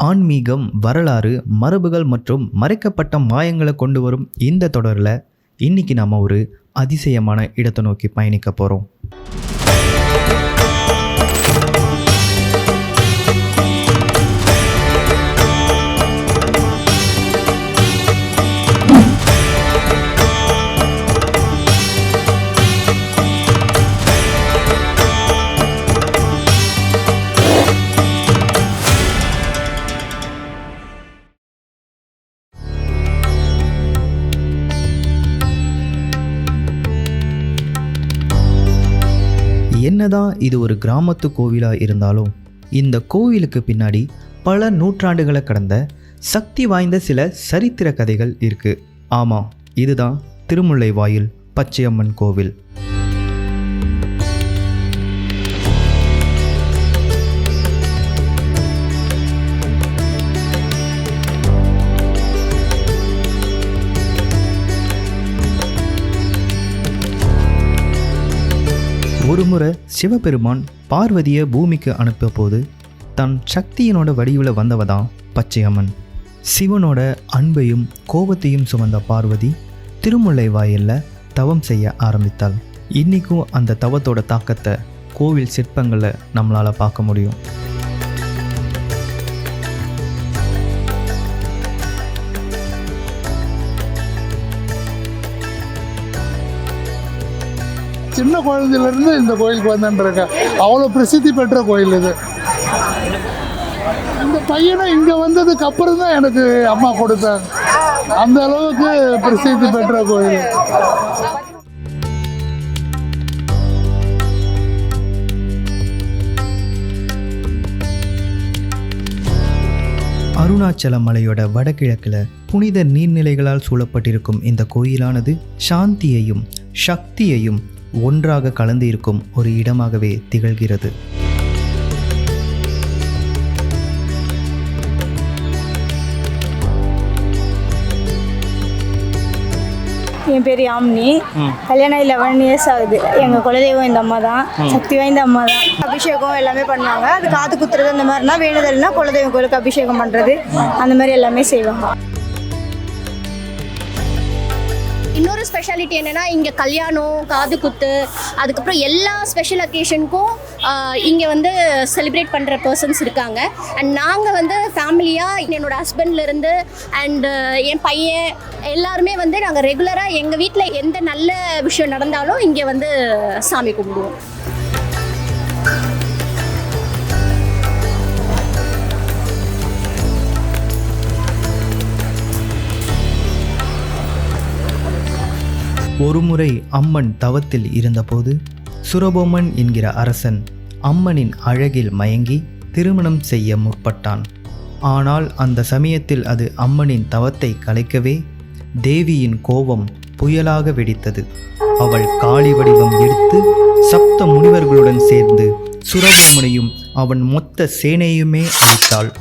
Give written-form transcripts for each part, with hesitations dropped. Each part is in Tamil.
ஆன்மீகம், வரலாறு, மரபுகள் மற்றும் மறைக்கப்பட்ட மாயங்களை கொண்டு வரும் இந்த தொடரில் இன்னைக்கு நாம் ஒரு அதிசயமான இடத்தை நோக்கி பயணிக்க போகிறோம். என்னதான் இது ஒரு கிராமத்து கோவிலாக இருந்தாலும் இந்த கோவிலுக்கு பின்னாடி பல நூற்றாண்டுகளை கடந்த சக்தி வாய்ந்த சில சரித்திர கதைகள் இருக்கு. ஆமாம், இதுதான் திருமுல்லைவாயில் பச்சையம்மன் கோவில். ஒருமுறை சிவபெருமான் பார்வதியை பூமிக்கு அனுப்பிய போது தன் சக்தியினோட வடிவில் வந்தவதான் பச்சையம்மன். சிவனோட அன்பையும் கோபத்தையும் சுமந்த பார்வதி திருமுல்லைவாயிலில் தவம் செய்ய ஆரம்பித்தாள். இன்றைக்கும் அந்த தவத்தோட தாக்கத்தை கோவில் சிற்பங்களை நம்மளால் பார்க்க முடியும். சின்ன குழந்தையிலேருந்து இந்த கோயிலுக்கு வந்துருக்கேன். அவ்வளோ பிரசித்தி பெற்ற கோயில் இது. இந்த பையனை இங்கே வந்ததுக்கு அப்புறம் தான் எனக்கு அம்மா கொடுத்தாங்க. அந்த அளவுக்கு பிரசித்தி பெற்ற கோயில். அருணாச்சல மலையோட வடகிழக்கில் புனித நீர்நிலைகளால் சூழப்பட்டிருக்கும் இந்த கோயிலானது சாந்தியையும் சக்தியையும் ஒன்றாக கலந்து இருக்கும் ஒரு இடமாகவே திகழ்கிறது. என் பேர் யாமினி. கல்யாணம் 11 இயர்ஸ் ஆகுது. எங்கள் குலதெய்வம் இந்த அம்மா தான், சக்தி வாய்ந்த அம்மா தான். அபிஷேகம் எல்லாமே பண்ணுவாங்க. அது காது குத்துறது அந்த மாதிரினா வேண்டுதல்னா குலதெய்வம் கோயிலுக்கு அபிஷேகம் பண்ணுறது அந்த மாதிரி எல்லாமே செய்வாங்க. இன்னொரு ஸ்பெஷாலிட்டி என்னென்னா, இங்கே கல்யாணம், காது குத்து, அதுக்கப்புறம் எல்லா ஸ்பெஷல் அக்கேஷனுக்கும் இங்கே வந்து செலிப்ரேட் பண்ணுற பர்சன்ஸ் இருக்காங்க. அண்ட் நாங்கள் வந்து ஃபேமிலியாக என்னோடய ஹஸ்பண்ட்லேருந்து அண்டு என் பையன் எல்லாருமே வந்து நாங்கள் ரெகுலராக எங்கள் வீட்டில் எந்த நல்ல விஷயம் நடந்தாலும் இங்கே வந்து சாமி கும்பிடுவோம். ஒருமுறை அம்மன் தவத்தில் இருந்தபோது சுரபோமன் என்கிற அரசன் அம்மனின் அழகில் மயங்கி திருமணம் செய்ய முற்பட்டான். ஆனால் அந்த சமயத்தில் அது அம்மனின் தவத்தை கலைக்கவே தேவியின் கோபம் புயலாக வெடித்தது. அவள் காளி வடிவம் எடுத்து சப்த முனிவர்களுடன் சேர்ந்து சுரபோமனையும் அவன் மொத்த சேனையுமே அழித்தாள்.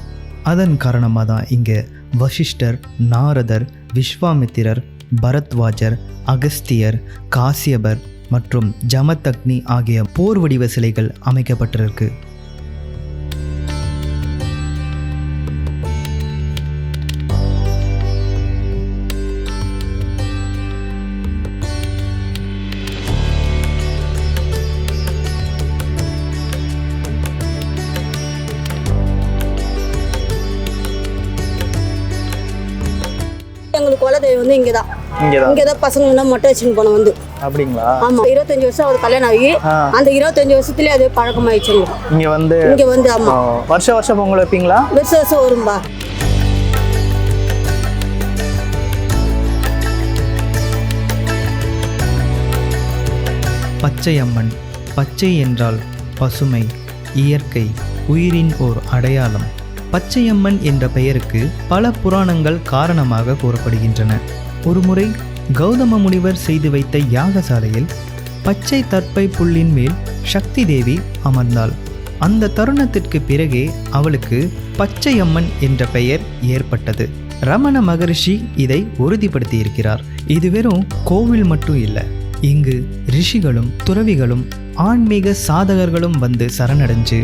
அதன் காரணமாக தான் இங்கே வசிஷ்டர், நாரதர், விஸ்வாமித்திரர், பரத்வாஜர், அகஸ்தியர், காசியபர் மற்றும் ஜமதக்னி ஆகிய போர் வடிவ சிலைகள் அமைக்கப்பட்டிருக்கு. எங்களுக்கு குலதெய்வம் வந்து இங்கே தான் பசங்க மொட்டை வச்சுன்னு போனோம் வந்து. அப்படிங்களா? ஆமா, 25 வருஷம் அது கல்யாணம் ஆகி அந்த 25 வருஷத்துலேயே அது பழக்கமாயிடுச்சு. இங்கே வந்து ஆமா, வருஷம் பொங்கல் வைப்பீங்களா? வருஷம் வரும்பா. பச்சையம்மன். பச்சை என்றால் பசுமை, இயற்கை, உயிரின் ஓர் அடையாளம். பச்சையம்மன் என்ற பெயருக்கு பல புராணங்கள் காரணமாக கூறப்படுகின்றன. ஒருமுறை கௌதம முனிவர் செய்து வைத்த யாகசாலையில் பச்சை தர்ப்பை புல்லின் மேல் சக்தி தேவி அமர்ந்தாள். அந்த தருணத்திற்கு பிறகே அவளுக்கு பச்சையம்மன் என்ற பெயர் ஏற்பட்டது. ரமண மகரிஷி இதை உறுதிப்படுத்தியிருக்கிறார். இது வெறும் கோவில் மட்டும் இல்லை, இங்கு ரிஷிகளும் துறவிகளும் ஆன்மீக சாதகர்களும் வந்து சரணடைஞ்சு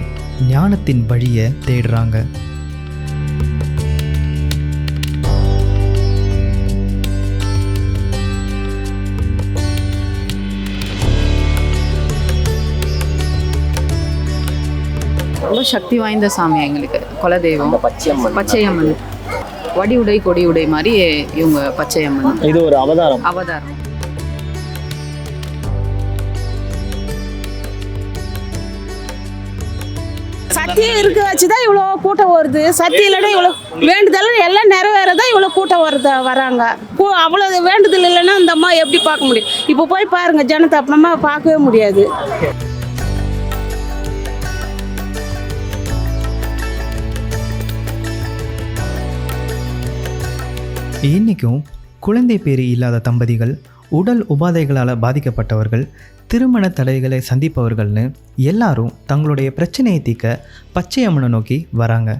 ஞானத்தின் வழியை தேடுறாங்க. ரொம்ப சக்தி வாய்ந்த சாமி எங்களுக்கு குலதெய்வம். பச்சையம்மன் வடி உடை கொடி உடை மாதிரி இவங்க பச்சையம்மன். இது ஒரு அவதாரம். அவதாரம். சத்தியம் இருக்க வச்சுதான் இவ்வளோ கூட்டம் வருது. சத்தியம் இல்லைன்னா இவ்வளோ வேண்டுதல் எல்லாம் நிறைவேறதான் இவ்வளோ கூட்டம் வராங்க. அவ்வளோ வேண்டுதல் இல்லைன்னா இந்த அம்மா எப்படி பார்க்க முடியும்? இப்போ போய் பாருங்க, ஜனத்தை அப்புறமா பார்க்கவே முடியாது. இன்றைக்கும் குழந்தை பேறு இல்லாத தம்பதிகள், உடல் உபாதைகளால் பாதிக்கப்பட்டவர்கள், திருமண தடைகளை சந்திப்பவர்கள்னு எல்லாரும் தங்களுடைய பிரச்சனையை தீர்க்க பச்சையம்மனை நோக்கி வராங்க.